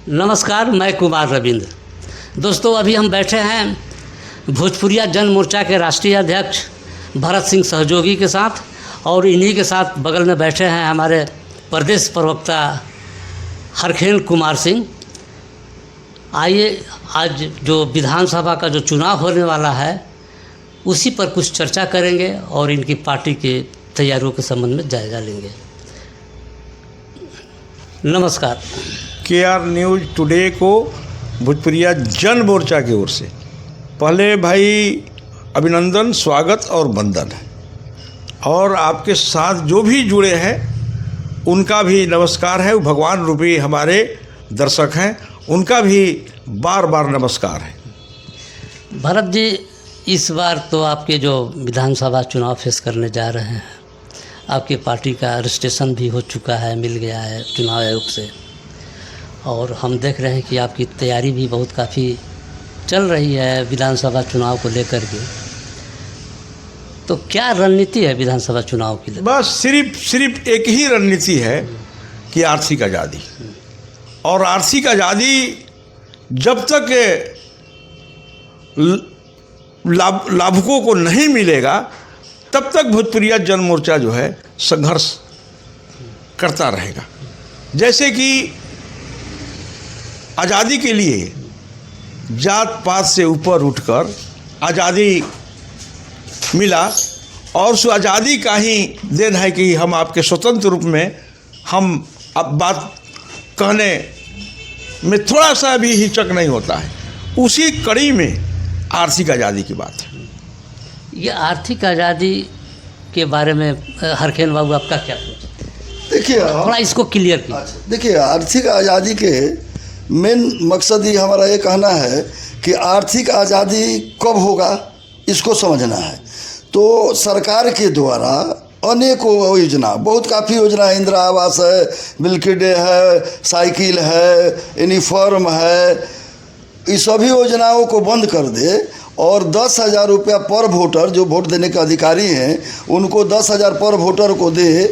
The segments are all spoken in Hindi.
नमस्कार, मैं कुमार रविंद्र। दोस्तों, अभी हम बैठे हैं भोजपुरिया जन मोर्चा के राष्ट्रीय अध्यक्ष भरत सिंह सहयोगी के साथ, और इन्हीं के साथ बगल में बैठे हैं हमारे प्रदेश प्रवक्ता हरखेल कुमार सिंह। आइए, आज जो विधानसभा का जो चुनाव होने वाला है उसी पर कुछ चर्चा करेंगे और इनकी पार्टी के तैयारियों के संबंध में जायजा लेंगे। नमस्कार। KR न्यूज़ टुडे को भोजपुरिया जन मोर्चा की ओर से पहले भाई अभिनंदन, स्वागत और वंदन है, और आपके साथ जो भी जुड़े हैं उनका भी नमस्कार है। भगवान रूपी हमारे दर्शक हैं, उनका भी बार बार नमस्कार है। भरत जी, इस बार तो आपके जो विधानसभा चुनाव फेस करने जा रहे हैं, आपकी पार्टी का रजिस्ट्रेशन भी हो चुका है, मिल गया है चुनाव आयोग से, और हम देख रहे हैं कि आपकी तैयारी भी बहुत काफ़ी चल रही है विधानसभा चुनाव को लेकर के। तो क्या रणनीति है विधानसभा चुनाव के लिए? बस सिर्फ एक ही रणनीति है कि आर्थिक आज़ादी, और आर्थिक आज़ादी जब तक लाभुकों को नहीं मिलेगा तब तक भोजपुरिया जन मोर्चा जो है संघर्ष करता रहेगा। जैसे कि आज़ादी के लिए जात पात से ऊपर उठकर आज़ादी मिला, और उस आज़ादी का ही देन है कि हम आपके स्वतंत्र रूप में हम अब बात कहने में थोड़ा सा भी हिचक नहीं होता है। उसी कड़ी में आर्थिक आज़ादी की बात है। ये आर्थिक आज़ादी के बारे में हरखेल बाबू आपका क्या सोच है? देखिए, थोड़ा इसको क्लियर कीजिए। देखिए, आर्थिक आज़ादी के मेन मकसद ही हमारा ये कहना है कि आर्थिक आज़ादी कब होगा इसको समझना है। तो सरकार के द्वारा अनेकों योजना, बहुत काफ़ी योजना है, इंदिरा आवास है, मिल्की डे है, साइकिल है, यूनिफॉर्म है, इस सभी योजनाओं को बंद कर दे और 10,000 रुपया पर वोटर, जो वोट देने के अधिकारी हैं उनको 10,000 पर वोटर को दे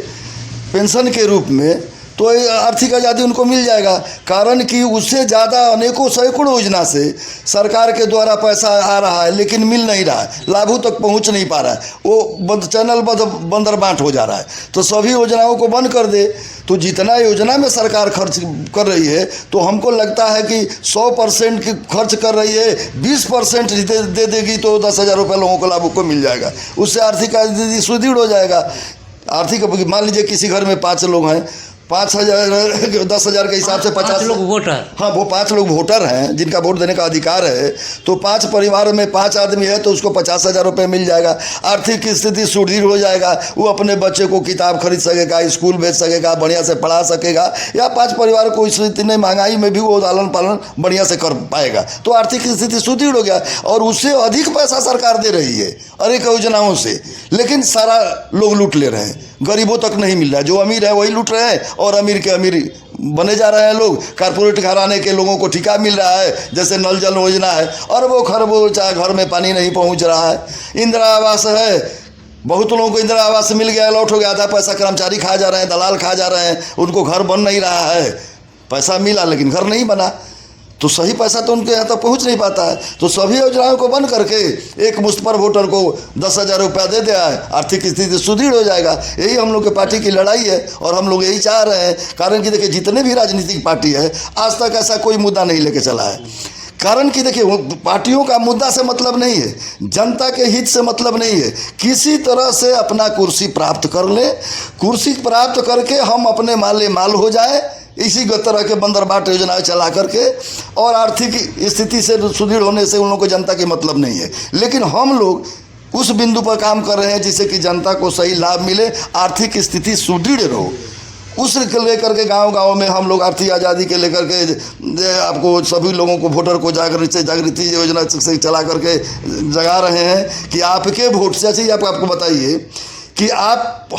पेंशन के रूप में, तो आर्थिक आज़ादी उनको मिल जाएगा। कारण कि उससे ज़्यादा अनेकों सैकड़ों योजना से सरकार के द्वारा पैसा आ रहा है लेकिन मिल नहीं रहा है, लाभों तक पहुंच नहीं पा रहा है, वो चैनल बंदर बांट हो जा रहा है। तो सभी योजनाओं को बंद कर दे तो जितना योजना में सरकार खर्च कर रही है, तो हमको लगता है कि 100% की खर्च कर रही है, 20% दे देगी तो 10,000 रुपये लोगों को लाभों को मिल जाएगा। उससे आर्थिक आज़ादी सुदृढ़ हो जाएगा। आर्थिक, मान लीजिए किसी घर में 5 लोग हैं, 5,000 10,000 के हिसाब से 50 लोग वोटर, हाँ, वो 5 लोग वोटर हैं जिनका वोट देने का अधिकार है। तो 5 परिवार में 5 आदमी है तो उसको 50,000 रुपये मिल जाएगा। आर्थिक स्थिति सुदृढ़ हो जाएगा, वो अपने बच्चे को किताब खरीद सकेगा, स्कूल भेज सकेगा, बढ़िया से पढ़ा सकेगा, या 5 परिवार को इतने महंगाई में भी वो लालन पालन बढ़िया से कर पाएगा। तो आर्थिक स्थिति सुदृढ़ हो गया, और उससे अधिक पैसा सरकार दे रही है अनेक योजनाओं से, लेकिन सारा लोग लूट ले रहे हैं, गरीबों तक नहीं मिल रहा है। जो अमीर है वही लूट रहे हैं और अमीर के अमीर बने जा रहे हैं लोग। कारपोरेट घराने के लोगों को ठिका मिल रहा है, जैसे नल जल योजना है, अरबों खरबों चाहे घर में पानी नहीं पहुंच रहा है। इंदिरा आवास है, बहुत लोगों को इंदिरा आवास मिल गया, लौट हो गया, आधा पैसा कर्मचारी खा जा रहे हैं, दलाल खा जा रहे हैं, उनको घर बन नहीं रहा है। पैसा मिला लेकिन घर नहीं बना, तो सही पैसा तो उनके यहाँ तक पहुँच नहीं पाता है। तो सभी योजनाओं को बंद करके एक मुश्त पर वोटर को 10,000 रुपया दे दिया है, आर्थिक स्थिति सुदृढ़ हो जाएगा। यही हम लोग के पार्टी की लड़ाई है और हम लोग यही चाह रहे हैं। कारण कि देखिए, जितने भी राजनीतिक पार्टी है आज तक ऐसा कोई मुद्दा नहीं लेके चला है। कारण कि देखिए, पार्टियों का मुद्दा से मतलब नहीं है, जनता के हित से मतलब नहीं है। किसी तरह से अपना कुर्सी प्राप्त कर ले, कुर्सी प्राप्त करके हम अपने माले माल हो जाए, इसी तरह के बंदर बाट योजनाएं चला करके, और आर्थिक स्थिति से सुदृढ़ होने से उन लोगों को जनता के मतलब नहीं है। लेकिन हम लोग उस बिंदु पर काम कर रहे हैं जिससे कि जनता को सही लाभ मिले, आर्थिक स्थिति सुदृढ़ रहो। उस लेकर के गांव-गांव में हम लोग आर्थिक आज़ादी के लेकर के आपको सभी लोगों को, वोटर को जागृति योजना से चला करके जगा रहे हैं कि आपके वोट से। अच्छा, आपको बताइए कि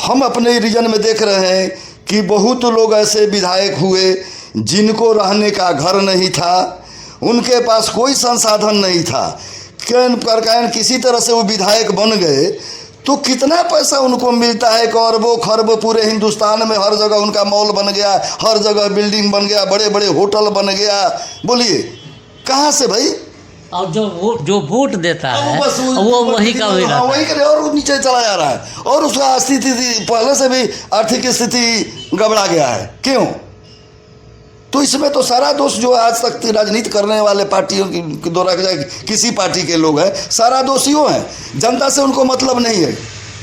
हम अपने रीजन में देख रहे हैं कि बहुत लोग ऐसे विधायक हुए जिनको रहने का घर नहीं था, उनके पास कोई संसाधन नहीं था, किसी तरह से वो विधायक बन गए, तो कितना पैसा उनको मिलता है, करोड़ों खरबों, पूरे हिंदुस्तान में हर जगह उनका मॉल बन गया, हर जगह बिल्डिंग बन गया, बड़े बड़े होटल बन गया। बोलिए कहाँ से भाई? और जो वोट देता है बस वो वही का वही रहता है। वही करे और नीचे चला जा रहा है, और उसका स्थिति पहले से भी आर्थिक स्थिति गड़बड़ा गया है। क्यों? तो इसमें तो सारा दोष जो आज तक राजनीति करने वाले पार्टियों के द्वारा किसी पार्टी के लोग हैं, सारा दोषियों हैं। जनता से उनको मतलब नहीं है,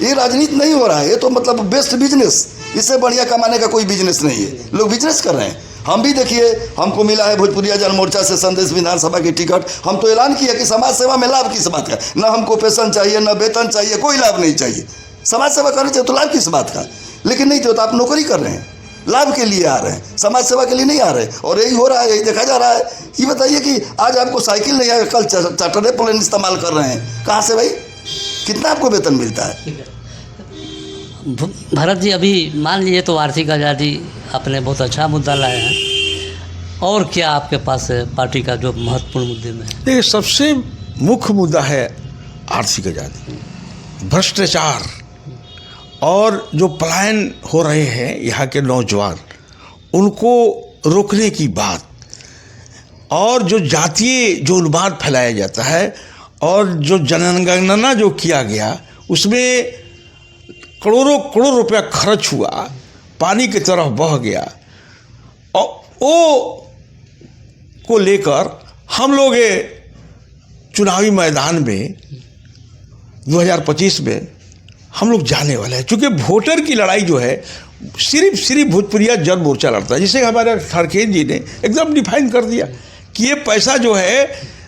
ये राजनीति नहीं हो रहा है, ये तो मतलब बेस्ट बिजनेस, इससे बढ़िया कमाने का कोई बिजनेस नहीं है। लोग बिजनेस कर रहे हैं। हम भी देखिए, हमको मिला है भोजपुरिया जन मोर्चा से संदेश विधानसभा की टिकट। हम तो ऐलान किया कि समाज सेवा में लाभ किस बात का, ना हमको पेंशन चाहिए, ना वेतन चाहिए, कोई लाभ नहीं चाहिए। समाज सेवा करनी चाहिए तो लाभ किस बात का, लेकिन नहीं तो आप नौकरी कर रहे हैं, लाभ के लिए आ रहे हैं, समाज सेवा के लिए नहीं आ रहे। और यही हो रहा है, यही देखा जा रहा है। ये बताइए कि आज आपको साइकिल नहीं है, कल चार्टर्ड प्लेन इस्तेमाल कर रहे हैं, कहाँ से भाई? कितना आपको वेतन मिलता है? भरत जी, अभी मान लीजिए तो आर्थिक आज़ादी आपने बहुत अच्छा मुद्दा लाया है, और क्या आपके पास है पार्टी का जो महत्वपूर्ण मुद्दे में है? देखिए, सबसे मुख्य मुद्दा है आर्थिक आज़ादी, भ्रष्टाचार और जो पलायन हो रहे हैं यहाँ के नौजवान, उनको रोकने की बात, और जो जातीय जो उन्माद फैलाया जाता है, और जो जनगणना जो किया गया उसमें करोड़ों करोड़ रुपया खर्च हुआ, पानी की तरफ बह गया, और वो को लेकर हम लोग चुनावी मैदान में 2025 में हम लोग जाने वाले हैं। क्योंकि वोटर की लड़ाई जो है सिर्फ भोजपुरिया जन मोर्चा लड़ता है, जिसे हमारे खड़खेन जी ने एकदम डिफाइन कर दिया कि ये पैसा जो है,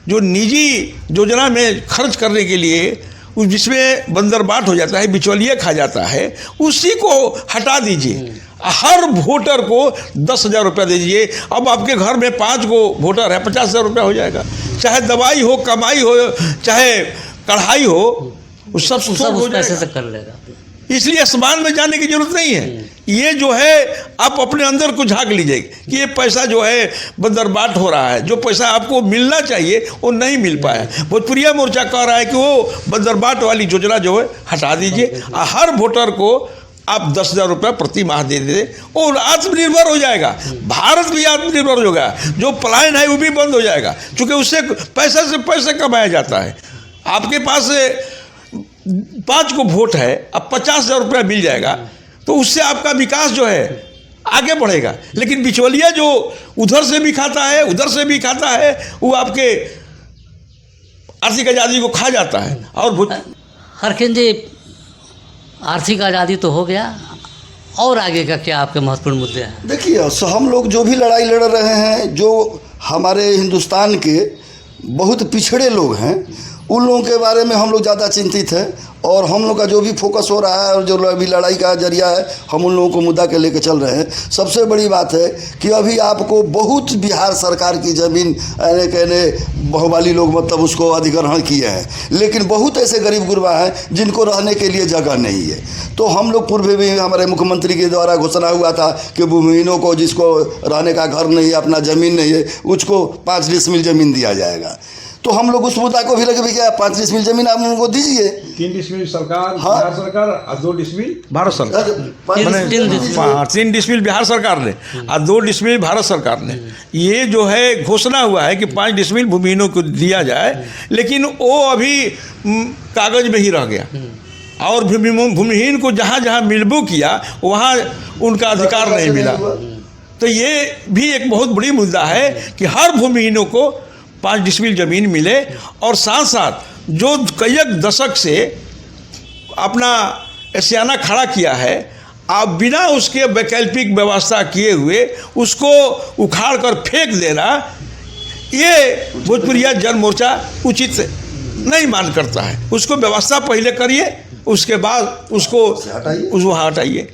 जो निजी योजना में खर्च करने के लिए जिसमें बंदरबाट हो जाता है, बिचौलिया खा जाता है, उसी को हटा दीजिए। हर वोटर को 10,000 रुपया दीजिए। अब आपके घर में 5 गो वोटर है, 50,000 रुपया हो जाएगा। चाहे दवाई हो, कमाई हो, चाहे कढ़ाई हो, वो सब उस पैसे से कर लेगा। इसलिए आसमान में जाने की जरूरत नहीं है। ये जो है आप अपने अंदर को झांक लीजिए कि ये पैसा जो है बंदरबाट हो रहा है, जो पैसा आपको मिलना चाहिए वो नहीं मिल पाया। भोजपुरिया मोर्चा कह रहा है कि वो बंदरबाट वाली योजना जो है हटा दीजिए, हर वोटर को आप 10,000 रुपया प्रति माह दे दें और आत्मनिर्भर हो जाएगा। भारत भी आत्मनिर्भर होगा, जो पलायन है वो भी बंद हो जाएगा, क्योंकि उससे पैसा से पैसा कमाया जाता है। आपके पास 5 को वोट है, अब 50,000 रुपया मिल जाएगा, तो उससे आपका विकास जो है आगे बढ़ेगा। लेकिन बिचौलिया जो उधर से भी खाता है, उधर से भी खाता है, वो आपके आर्थिक आज़ादी को खा जाता है। और हरखेन जी, आर्थिक आज़ादी तो हो गया, और आगे का क्या आपके महत्वपूर्ण मुद्दे हैं? देखिए, हम लोग जो भी लड़ाई लड़ रहे हैं, जो हमारे हिंदुस्तान के बहुत पिछड़े लोग हैं, उन लोगों के बारे में हम लोग ज़्यादा चिंतित हैं। और हम लोग का जो भी फोकस हो रहा है और जो अभी लड़ाई का जरिया है, हम उन लोगों को मुद्दा के लेके चल रहे हैं। सबसे बड़ी बात है कि अभी आपको बहुत बिहार सरकार की ज़मीन कहने बहुवाली लोग मतलब उसको अधिग्रहण किए हैं, लेकिन बहुत ऐसे गरीब गुरबा हैं जिनको रहने के लिए जगह नहीं है। तो हम लोग पूर्व में हमारे मुख्यमंत्री के द्वारा घोषणा हुआ था कि भूमिहीनों को, जिसको रहने का घर नहीं है, अपना ज़मीन नहीं है, उसको 5 डिसमिल ज़मीन दिया जाएगा। तो हम लोग उस मुद्दा को भी लगे भी क्या 5 डिसमिल जमीन आप उनको दीजिए। 3 डिसमिल सरकार, हाँ, बिहार सरकार और 2 डिसमिल भारत सरकार। 3 डिसमिल बिहार सरकार ने और 2 डिसमिल भारत सरकार ने। ये जो है घोषणा हुआ है कि 5 डिसमिल भूमिहीनों को दिया जाए, लेकिन वो अभी कागज में ही रह गया। और भूमिहीन को जहाँ जहाँ मिलबो किया वहाँ उनका अधिकार नहीं मिला। तो ये भी एक बहुत बड़ी मुद्दा है कि हर भूमिहीनों को 5 डिसमिल ज़मीन मिले, और साथ साथ जो कई दशक से अपना एशियाना खड़ा किया है, आप बिना उसके वैकल्पिक व्यवस्था किए हुए उसको उखाड़ कर फेंक देना, ये भोजपुरिया जन मोर्चा उचित नहीं मान करता है। उसको व्यवस्था पहले करिए, उसके बाद उसको हटाइए।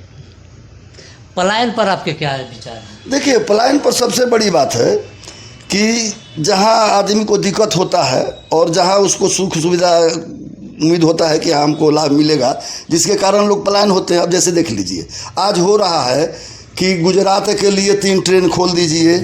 पलायन पर आपके क्या विचार हैं? देखिए, पलायन पर सबसे बड़ी बात है कि जहाँ आदमी को दिक्कत होता है और जहाँ उसको सुख सुविधा उम्मीद होता है कि हमको लाभ मिलेगा, जिसके कारण लोग पलायन होते हैं। अब जैसे देख लीजिए, आज हो रहा है कि गुजरात के लिए 3 ट्रेन खोल दीजिए,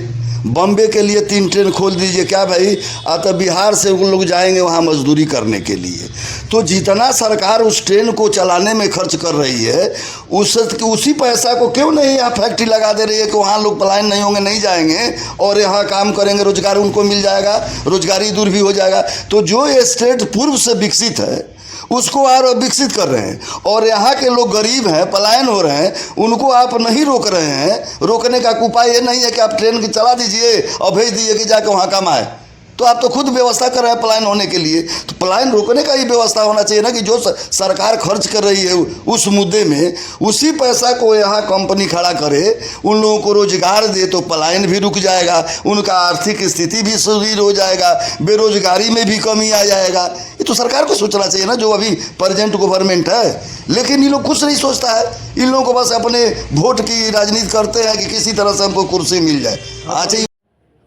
बम्बे के लिए 3 ट्रेन खोल दीजिए, क्या भाई तो बिहार से उन लोग जाएंगे वहाँ मजदूरी करने के लिए। तो जितना सरकार उस ट्रेन को चलाने में खर्च कर रही है, उसी पैसा को क्यों नहीं यहाँ फैक्ट्री लगा दे रही है कि वहाँ लोग पलायन नहीं होंगे, नहीं जाएंगे और यहाँ काम करेंगे, रोजगार उनको मिल जाएगा, रोजगारी दूर भी हो जाएगा। तो जो ये स्टेट पूर्व से विकसित है उसको और विकसित कर रहे हैं, और यहाँ के लोग गरीब हैं, पलायन हो रहे हैं, उनको आप नहीं रोक रहे हैं। रोकने का उपाय ये नहीं है कि आप ट्रेन की चला दीजिए और भेज दीजिए कि जाके वहाँ कमाए, तो आप तो खुद व्यवस्था कर रहे हैं पलायन होने के लिए। तो पलायन रोकने का ही व्यवस्था होना चाहिए ना, कि जो सरकार खर्च कर रही है उस मुद्दे में, उसी पैसा को यहाँ कंपनी खड़ा करे, उन लोगों को रोजगार दे, तो पलायन भी रुक जाएगा, उनका आर्थिक स्थिति भी सुदृढ़ हो जाएगा, बेरोजगारी में भी कमी आ जाएगा। ये तो सरकार को सोचना चाहिए ना, जो अभी प्रेजेंट गवर्नमेंट है। लेकिन ये लोग कुछ नहीं सोचता है, इन लोगों को बस अपने वोट की राजनीति करते हैं कि किसी तरह से हमको कुर्सी मिल जाए। आज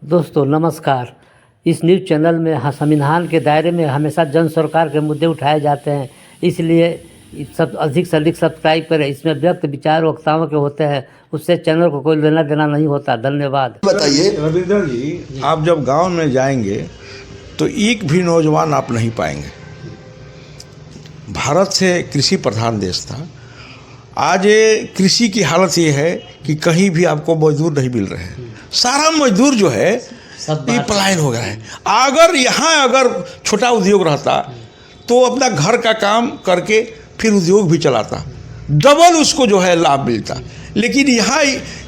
दोस्तों नमस्कार। इस न्यूज़ चैनल में संविधान के दायरे में हमेशा जन सरकार के मुद्दे उठाए जाते हैं, इसलिए सब अधिक से अधिक सब्सक्राइब करें। इसमें व्यक्त विचार वक्ताओं के होते हैं, उससे चैनल को कोई लेना देना नहीं होता। धन्यवाद। बताइए रविंदर जी, आप जब गांव में जाएंगे तो एक भी नौजवान आप नहीं पाएंगे। भारत से कृषि प्रधान देश था, आज ये कृषि की हालत ये है कि कहीं भी आपको मजदूर नहीं मिल रहे हैं। सारा मजदूर जो है ये पलायन हो गया है। अगर छोटा उद्योग रहता तो अपना घर का काम करके फिर उद्योग भी चलाता, डबल उसको जो है लाभ मिलता। लेकिन यहाँ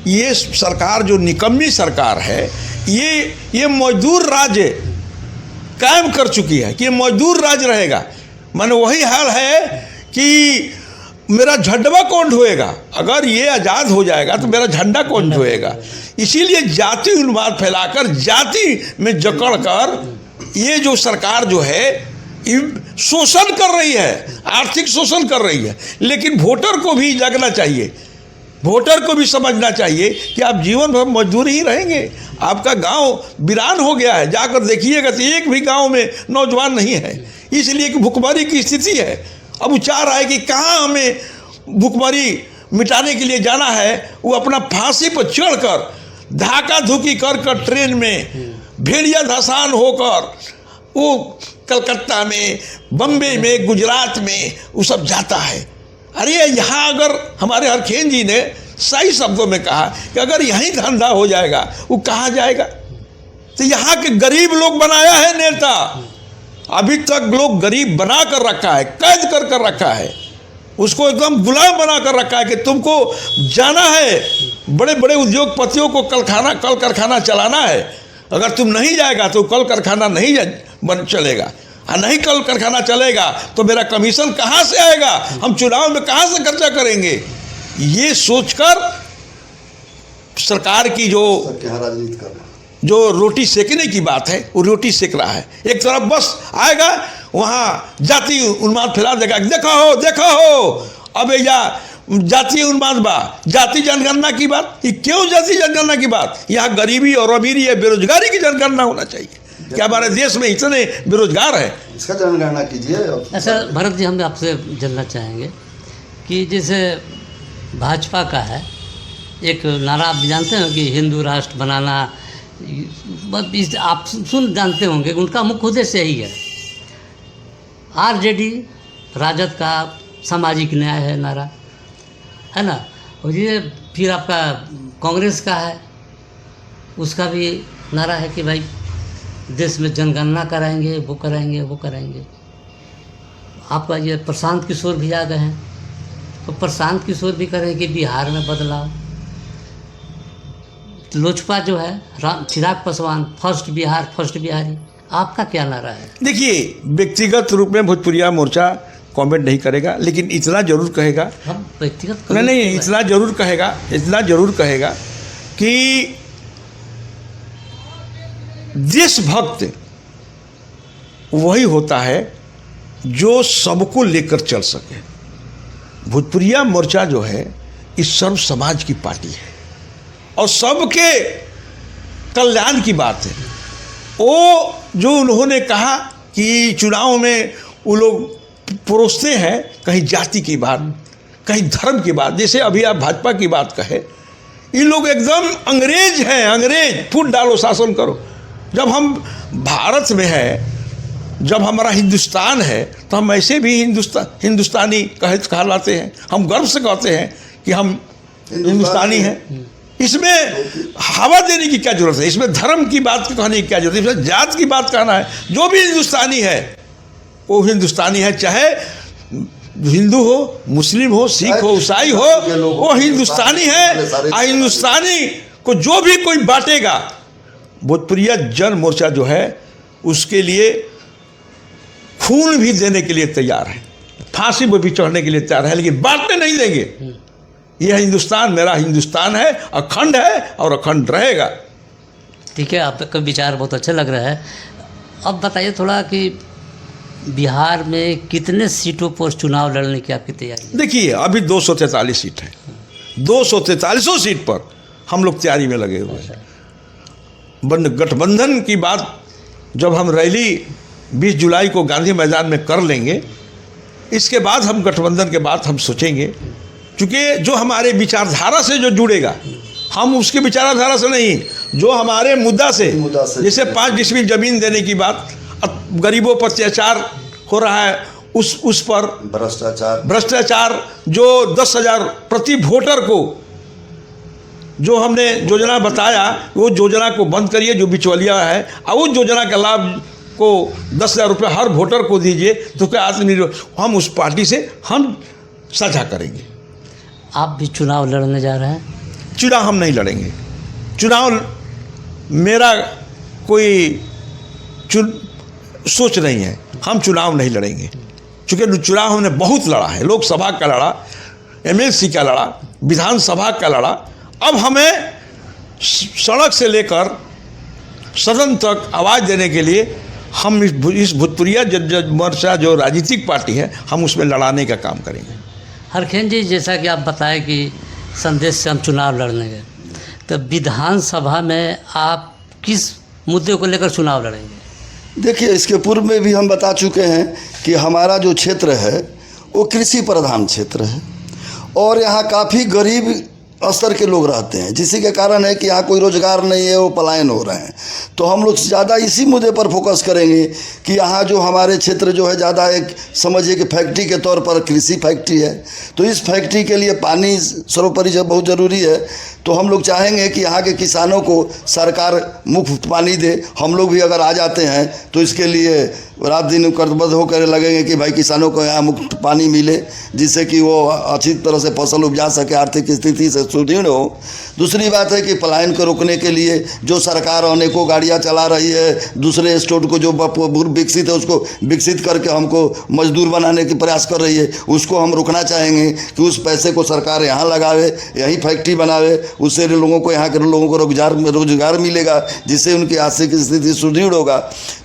ये सरकार जो निकम्मी सरकार है, ये मजदूर राज्य कायम कर चुकी है कि ये मजदूर राज्य रहेगा। माने वही हाल है कि मेरा झंडा कौन ढोएगा, अगर ये आज़ाद हो जाएगा तो मेरा झंडा कौन ढोएगा। इसीलिए जाति उन्माद फैलाकर, जाति में जकड़ कर ये जो सरकार जो है शोषण कर रही है, आर्थिक शोषण कर रही है। लेकिन वोटर को भी जागना चाहिए, वोटर को भी समझना चाहिए कि आप जीवन भर मजदूर ही रहेंगे। आपका गांव वीरान हो गया है, जाकर देखिएगा तो एक भी गांव में नौजवान नहीं है, इसलिए कि भुखमरी की स्थिति है। अब विचार आए कि कहाँ हमें भुखमरी मिटाने के लिए जाना है। वो अपना फांसी पर चढ़कर धाका धुकी कर ट्रेन में भेड़िया धसान होकर वो कलकत्ता में, बम्बे में, गुजरात में वो सब जाता है। अरे यहाँ अगर हमारे हरखेन जी ने सही शब्दों में कहा कि अगर यहीं धंधा हो जाएगा वो कहाँ जाएगा। तो यहाँ के गरीब लोग बनाया है नेता, अभी तक लोग गरीब बना कर रखा है, कैद कर रखा है, उसको एकदम गुलाम बना कर रखा है कि तुमको जाना है, बड़े बड़े उद्योगपतियों को कल कारखाना चलाना है। अगर तुम नहीं जाएगा तो कल कारखाना नहीं चलेगा, और नहीं कल कारखाना चलेगा तो मेरा कमीशन कहाँ से आएगा, हम चुनाव में कहाँ से खर्चा करेंगे। ये सोचकर सरकार की जो राजनीति करना, जो रोटी सेकने की बात है वो रोटी सेक रहा है। एक तरफ बस आएगा वहाँ जाति उन्माद फैला देगा, देखो हो अब या जातीय उन्माद बा, जाति जनगणना की बात। ये क्यों जाति जनगणना की बात? यहाँ गरीबी और अमीरी या बेरोजगारी की जनगणना होना चाहिए। क्या हमारे देश में इतने बेरोजगार है, इसका जनगणना कीजिए। अच्छा भरत जी, हम आपसे जानना चाहेंगे कि जैसे भाजपा का है एक नारा, आप जानते हैं कि हिंदू राष्ट्र बनाना, आप जानते होंगे उनका मुख्य उद्देश्य यही है। आरजेडी राजद का सामाजिक न्याय है नारा, है ना। और ये फिर आपका कांग्रेस का है, उसका भी नारा है कि भाई देश में जनगणना कराएंगे, वो कराएंगे। आपका ये प्रशांत किशोर भी आ गए हैं, तो प्रशांत किशोर भी करें कि बिहार में बदलाव। लोजपा जो है चिराग पासवान, फर्स्ट बिहार, फर्स्ट बिहारी। आपका क्या नारा है? देखिए, व्यक्तिगत रूप में भोजपुरिया मोर्चा कमेंट नहीं करेगा, लेकिन इतना जरूर कहेगा, हम व्यक्तिगत नहीं इतना जरूर कहेगा कि देशभक्त वही होता है जो सबको लेकर चल सके। भोजपुरिया मोर्चा जो है इस सर्व समाज की पार्टी है और सबके कल्याण की बात है। वो जो उन्होंने कहा कि चुनाव में वो लोग परोसते हैं कहीं जाति की बात, कहीं धर्म की बात, जैसे अभी आप भाजपा की बात कहे, ये लोग एकदम अंग्रेज हैं, अंग्रेज। फूट डालो, शासन करो। जब हम भारत में है, जब हमारा हिंदुस्तान है, तो हम ऐसे भी हिंदुस्तानी कहलाते हैं। हम गर्व से कहते हैं कि हम हिंदुस्तानी हैं। इसमें हवा देने की क्या जरूरत है? इसमें धर्म की बात कहने की क्या जरूरत है? इसमें जात की बात कहना है। जो भी हिंदुस्तानी है वो हिंदुस्तानी है, चाहे हिंदू हो, मुस्लिम हो, सिख हो, ईसाई हो, वो हिंदुस्तानी है। और हिंदुस्तानी को जो भी कोई बांटेगा, भोजपुरिया जन मोर्चा जो है उसके लिए खून भी देने के लिए तैयार है, फांसी पर भी चढ़ने के लिए तैयार है, लेकिन बांटने नहीं देंगे। यह हिंदुस्तान मेरा हिंदुस्तान है, अखंड है और अखंड रहेगा। ठीक है, आपका विचार बहुत अच्छा लग रहा है। अब बताइए थोड़ा कि बिहार में कितने सीटों पर चुनाव लड़ने की आपकी तैयारी? देखिए, अभी 243 सीट है। 243 सीट पर हम लोग तैयारी में लगे हुए हैं। गठबंधन की बात जब हम रैली 20 जुलाई को गांधी मैदान में कर लेंगे, इसके बाद हम गठबंधन के बाद हम सोचेंगे। क्योंकि जो हमारे विचारधारा से जो जुड़ेगा, हम उसकी विचारधारा से नहीं, जो हमारे मुद्दा से जैसे 5 डिसमिल जमीन देने की बात, गरीबों पर अत्याचार हो रहा है, उस पर भ्रष्टाचार, जो 10,000 प्रति वोटर को जो हमने योजना बताया, वो योजना को बंद करिए जो बिचौलिया है, और उस योजना का लाभ को 10,000 रुपये हर वोटर को दीजिए, तो क्या आत्मनिर्भर हम उस पार्टी से हम साझा करेंगे। आप भी चुनाव लड़ने जा रहे हैं? चुनाव हम नहीं लड़ेंगे। चुनाव मेरा कोई सोच नहीं है, हम चुनाव नहीं लड़ेंगे। क्योंकि चुनाव हमने बहुत लड़ा है, लोकसभा का लड़ा, MLC का लड़ा, विधानसभा का लड़ा। अब हमें सड़क से लेकर सदन तक आवाज़ देने के लिए हम इस भोजपुरिया जन मोर्चा जो राजनीतिक पार्टी है, हम उसमें लड़ाने का काम करेंगे। हरखेन जी, जैसा कि आप बताएं कि संदेश से हम चुनाव लड़ेंगे, तो विधानसभा में आप किस मुद्दे को लेकर चुनाव लड़ेंगे? देखिए, इसके पूर्व में भी हम बता चुके हैं कि हमारा जो क्षेत्र है वो कृषि प्रधान क्षेत्र है और यहाँ काफ़ी गरीब स्तर के लोग रहते हैं, जिसी के कारण है कि यहाँ कोई रोज़गार नहीं है, वो पलायन हो रहे हैं। तो हम लोग ज़्यादा इसी मुद्दे पर फोकस करेंगे कि यहाँ जो हमारे क्षेत्र जो है ज़्यादा एक समझिए कि फैक्ट्री के तौर पर कृषि फैक्ट्री है, तो इस फैक्ट्री के लिए पानी सर्वोपरि जब बहुत ज़रूरी है, तो हम लोग चाहेंगे कि यहाँ के किसानों को सरकार मुफ्त पानी दे। हम लोग भी अगर आ जाते हैं तो इसके लिए रात दिन कर्तव्य होकर लगेंगे कि भाई किसानों को यहाँ मुफ्त पानी मिले, जिससे कि वो अच्छी तरह से फसल उपजा सके, आर्थिक स्थिति से सुदृढ़ हो। दूसरी बात है कि पलायन को रोकने के लिए जो सरकार अनेकों गाड़ियाँ चला रही है, दूसरे स्टेट को जो विकसित है उसको विकसित करके हमको मजदूर बनाने की प्रयास कर रही है, उसको हम रोकना चाहेंगे कि उस पैसे को सरकार यहाँ लगावे, यहीं फैक्ट्री बनावे, उससे लोगों को यहाँ के लोगों को रोजगार मिलेगा, जिससे उनकी आर्थिक स्थिति सुदृढ़ होगा।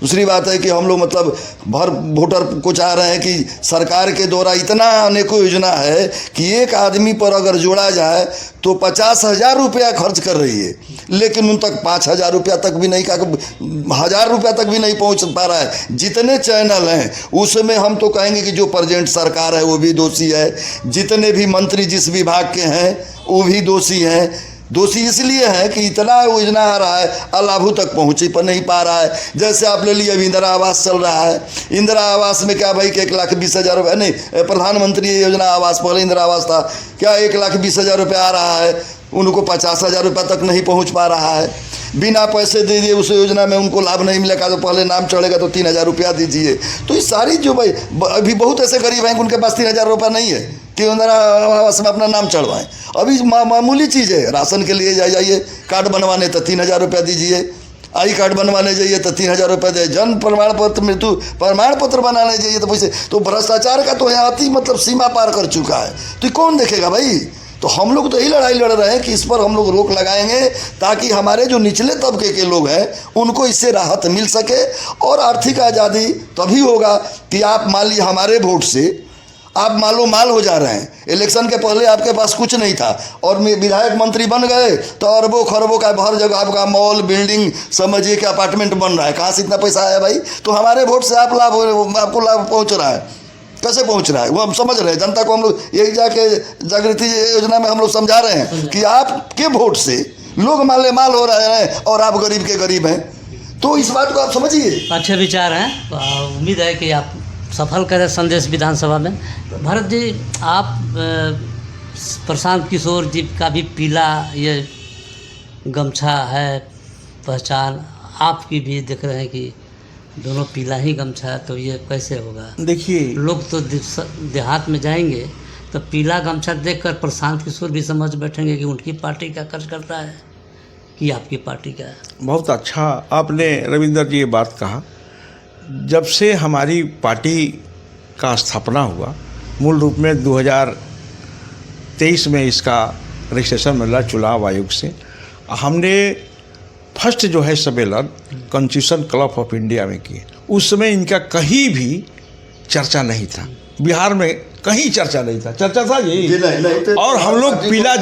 दूसरी बात है कि हम लोग मतलब भर वोटर को चाह रहे हैं कि सरकार के द्वारा इतना अनेकों योजना है कि एक आदमी पर अगर जोड़ा जाए तो 50,000 रुपया खर्च कर रही है, लेकिन उन तक 5,000 रुपया तक भी नहीं, 1,000 रुपया तक भी नहीं पहुंच पा रहा है। जितने चैनल हैं उसमें हम तो कहेंगे कि जो प्रेजेंट सरकार है वो भी दोषी है, जितने भी मंत्री जिस विभाग के हैं वो भी दोषी हैं। दोषी इसलिए है कि इतना योजना आ रहा है, लाभों तक पहुँच पर नहीं पा रहा है। जैसे आप ले लीजिए, अभी इंदिरा आवास चल रहा है, इंदिरा आवास में क्या भाई कि 1,20,000 रुपये नहीं, प्रधानमंत्री योजना आवास, पहले इंदिरा आवास था, क्या 1,20,000 रुपये आ रहा है, उनको 50,000 रुपये तक नहीं पहुँच पा रहा है। बिना पैसे दे दिए उस योजना में उनको लाभ नहीं मिलेगा, तो पहले नाम चढ़ेगा तो 3,000 रुपया दीजिए। तो ये सारी जो भाई अभी बहुत ऐसे गरीब हैं उनके पास 3,000 रुपया नहीं है कि इंदिरा आवास में अपना नाम चढ़वाएं। अभी मामूली चीज़ है, राशन के लिए जाइए कार्ड बनवाने तो 3,000 रुपया दीजिए, आई कार्ड बनवाने जाइए तो 3,000 रुपये दे, जन्म प्रमाण पत्र, मृत्यु प्रमाण पत्र बनाने जाइए तो पैसे। तो भ्रष्टाचार का तो यहाँ अति मतलब सीमा पार कर चुका है, तो कौन देखेगा भाई। तो हम लोग तो यही लड़ाई लड़ रहे हैं कि इस पर हम लोग रोक लगाएंगे, ताकि हमारे जो निचले तबके के लोग हैं उनको इससे राहत मिल सके। और आर्थिक आज़ादी तभी होगा कि आप मान लीजिए हमारे वोट से आप मालो माल हो जा रहे हैं। इलेक्शन के पहले आपके पास कुछ नहीं था और विधायक मंत्री बन गए तो अरबों खरबों का हर जगह आपका मॉल बिल्डिंग समझिए कि अपार्टमेंट बन रहा है। कहाँ से इतना पैसा आया भाई? तो हमारे वोट से आपको लाभ पहुँच रहा है। कैसे पहुंच रहा है वो हम समझ रहे हैं। जनता को हम लोग यही जाके जागृति योजना में हम लोग समझा रहे हैं कि आपके वोट से लोग माल हो रहे हैं और आप गरीब के गरीब हैं, तो इस बात को आप समझिए। अच्छे विचार हैं, उम्मीद है कि आप सफल करें संदेश विधानसभा में। भरत जी, आप प्रशांत किशोर जी का भी पीला ये गमछा है पहचान, आपकी भी दिख रहे हैं कि दोनों पीला ही गमछा है, तो ये कैसे होगा? देखिए, लोग तो देहात में जाएंगे तो पीला गमछा देखकर प्रशांत किशोर भी समझ बैठेंगे कि उनकी पार्टी का कार्यकर्ता है कि आपकी पार्टी का है। बहुत अच्छा आपने रविंदर जी ये बात कहा। जब से हमारी पार्टी का स्थापना हुआ, मूल रूप में 2023 में इसका रजिस्ट्रेशन मिला चुनाव आयोग से, हमने फर्स्ट जो है सम्मेलन कॉन्स्टिट्यूशन क्लब ऑफ इंडिया में किए। उस समय इनका कहीं भी चर्चा नहीं था, बिहार में कहीं चर्चा नहीं था। चर्चा था यही, और हम लोग पीला,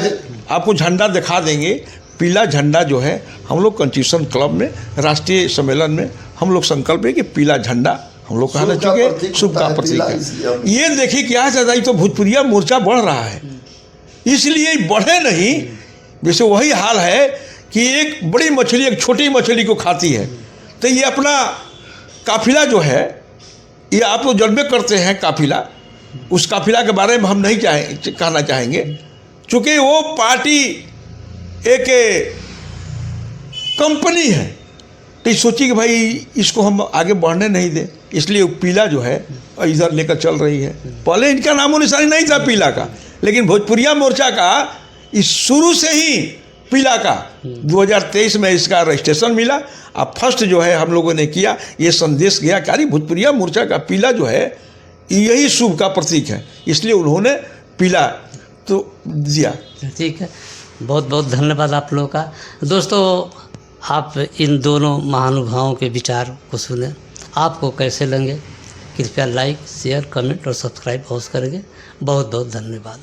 आपको झंडा दिखा देंगे, पीला झंडा जो है हम लोग कॉन्स्टिट्यूशन क्लब में राष्ट्रीय सम्मेलन में हम लोग संकल्प है कि पीला झंडा हम लोग कहना चाहिए शुभ का प्रतीक है। ये देखिए क्या है, तो भोजपुरिया मोर्चा बढ़ रहा है, इसलिए बढ़े नहीं। जैसे वही हाल है कि एक बड़ी मछली एक छोटी मछली को खाती है, तो ये अपना काफिला जो है, ये आप लोग जन्मे करते हैं काफिला, उस काफिला के बारे में हम नहीं कहना चाहेंगे, चूँकि वो पार्टी एक कंपनी है, तो सोचिए कि भाई इसको हम आगे बढ़ने नहीं दें, इसलिए पीला जो है इधर लेकर चल रही है। पहले इनका नामो निशानी नहीं था पीला का, लेकिन भोजपुरिया मोर्चा का इस शुरू से ही पीला का 2023 में इसका रजिस्ट्रेशन मिला। अब फर्स्ट जो है हम लोगों ने किया, ये संदेश गया कि अरे भोजपुरिया मोर्चा का पीला जो है यही शुभ का प्रतीक है, इसलिए उन्होंने पीला तो दिया। ठीक है, बहुत बहुत धन्यवाद आप लोगों का। दोस्तों, आप इन दोनों महानुभावों के विचार को सुने, आपको कैसे लगे? कृपया लाइक, शेयर, कमेंट और सब्सक्राइब अवश्य करेंगे। बहुत बहुत धन्यवाद।